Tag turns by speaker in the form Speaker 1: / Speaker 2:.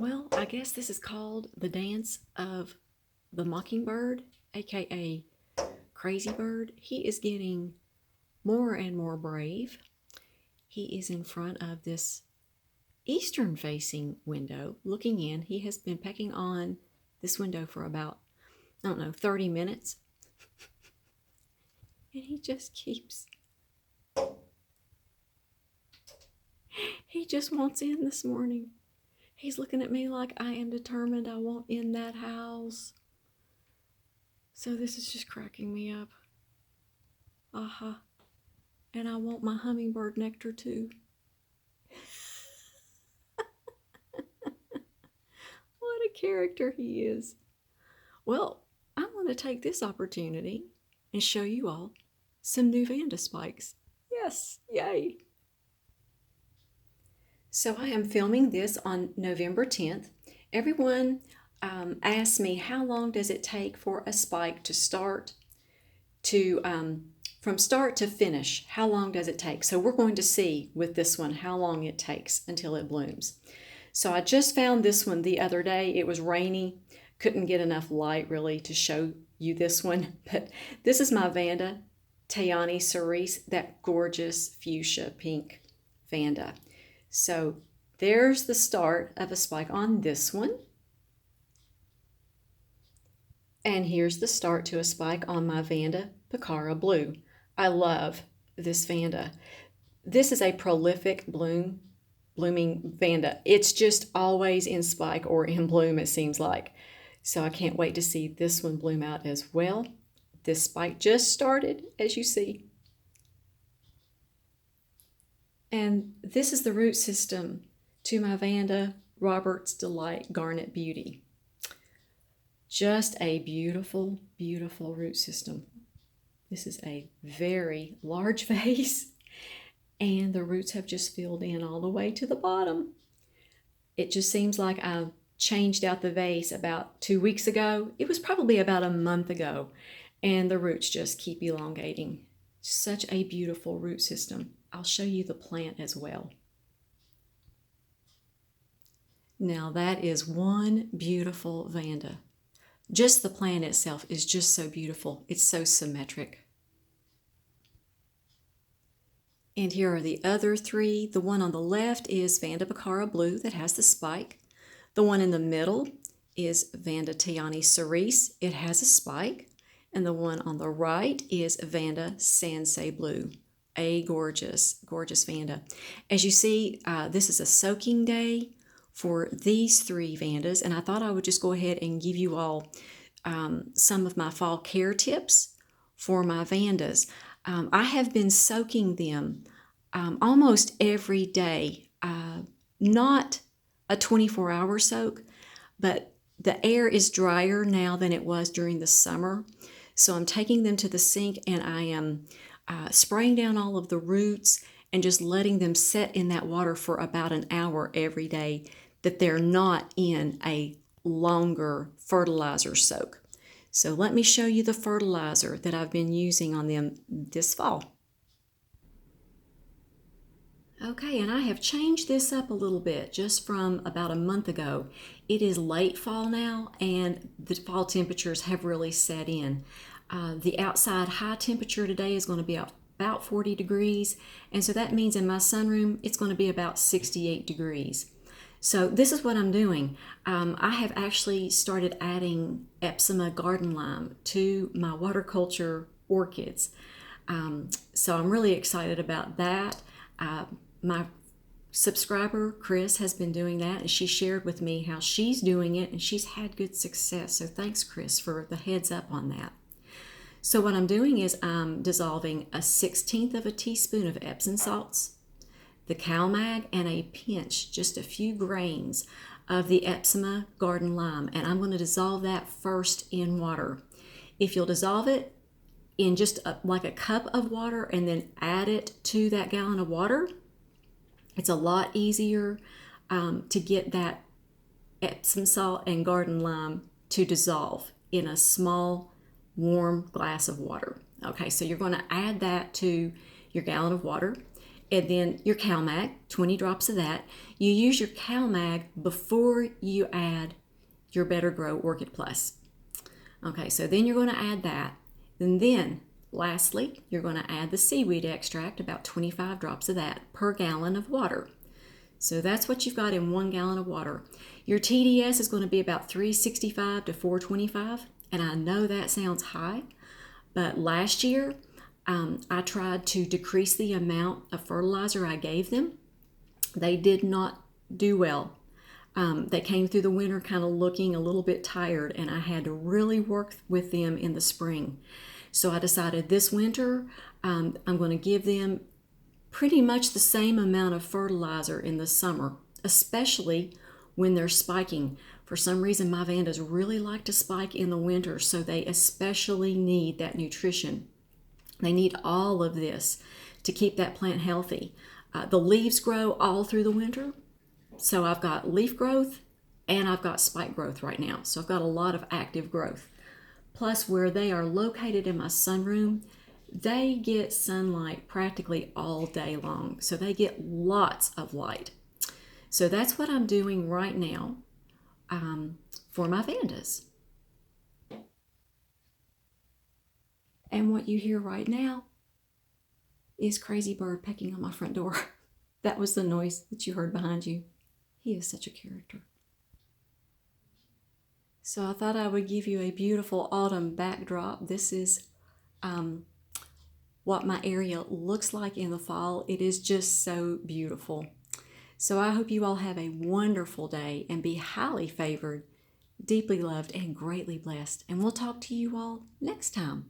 Speaker 1: Well, I guess this is called the dance of the Mockingbird, aka Crazy Bird. He is getting more and more brave. He is in front of this eastern facing window looking in. He has been pecking on this window for about, I don't know, 30 minutes. And he just keeps, he just wants in this morning. He's looking at me like I am determined I want in that house. So this is just cracking me up. Aha. And I want my hummingbird nectar too. What a character he is. Well, I'm going to take this opportunity and show you all some new Vanda spikes. Yes, yay. So I am filming this on November 10th. Everyone asked me, how long does it take for a spike to start to, from start to finish, how long does it take? So we're going to see with this one how long it takes until it blooms. So I just found this one the other day. It was rainy, couldn't get enough light really to show you this one, but this is my Vanda Tayani cerise, that gorgeous fuchsia pink Vanda. So there's the start of a spike on this one. And here's the start to a spike on my Vanda Picara Blue. I love this Vanda. This is a prolific blooming Vanda. It's just always in spike or in bloom, it seems like. So I can't wait to see this one bloom out as well. This spike just started, as you see. And this is the root system to my Vanda Roberts Delight Garnet Beauty. Just a beautiful, beautiful root system. This is a very large vase, and the roots have just filled in all the way to the bottom. It just seems like I changed out the vase about 2 weeks ago. It was probably about a month ago, and the roots just keep elongating. Such a beautiful root system. I'll show you the plant as well. Now that is one beautiful Vanda. Just the plant itself is just so beautiful. It's so symmetric. And here are the other three. The one on the left is Vanda Picara Blue that has the spike. The one in the middle is Vanda Tayani cerise. It has a spike. And the one on the right is Vanda Sansei Blue. A gorgeous, gorgeous Vanda. As you see, this is a soaking day for these three Vandas, and I thought I would just go ahead and give you all some of my fall care tips for my Vandas. I have been soaking them almost every day, not a 24-hour soak, but the air is drier now than it was during the summer. So I'm taking them to the sink and I am spraying down all of the roots and just letting them set in that water for about an hour every day, that they're not in a longer fertilizer soak. So let me show you the fertilizer that I've been using on them this fall. Okay, and I have changed this up a little bit just from about a month ago. It is late fall now and the fall temperatures have really set in. The outside high temperature today is going to be about 40 degrees, and so that means in my sunroom it's going to be about 68 degrees. So this is what I'm doing. I have actually started adding Epsom garden lime to my water culture orchids. So I'm really excited about that. My subscriber, Chris, has been doing that, and she shared with me how she's doing it, and she's had good success. So thanks, Chris, for the heads up on that. So what I'm doing is I'm dissolving a 1/16 of a teaspoon of Epsom salts, the CalMag, and a pinch, just a few grains of the Epsom garden lime, and I'm going to dissolve that first in water. If you'll dissolve it in just like a cup of water and then add it to that gallon of water, it's a lot easier to get that Epsom salt and garden lime to dissolve in a small warm glass of water. Okay, so you're going to add that to your gallon of water, and then your CalMag, 20 drops of that. You use your CalMag before you add your Better Grow Orchid Plus. Okay, so then you're going to add that. And then, lastly, you're going to add the seaweed extract, about 25 drops of that per gallon of water. So that's what you've got in 1 gallon of water. Your TDS is going to be about 365 to 425, and I know that sounds high, but last year I tried to decrease the amount of fertilizer I gave them. They did not do well. They came through the winter kind of looking a little bit tired, and I had to really work with them in the spring. So I decided this winter I'm going to give them pretty much the same amount of fertilizer in the summer, especially when they're spiking. For some reason, my Vandas really like to spike in the winter, so they especially need that nutrition. They need all of this to keep that plant healthy. The leaves grow all through the winter, so I've got leaf growth and I've got spike growth right now. So I've got a lot of active growth. Plus, where they are located in my sunroom, they get sunlight practically all day long. So they get lots of light. So that's what I'm doing right now for my Vandas. And what you hear right now is Crazy Bird pecking on my front door. That was the noise that you heard behind you. He is such a character. So I thought I would give you a beautiful autumn backdrop. This is what my area looks like in the fall. It is just so beautiful. So I hope you all have a wonderful day and be highly favored, deeply loved, and greatly blessed. And we'll talk to you all next time.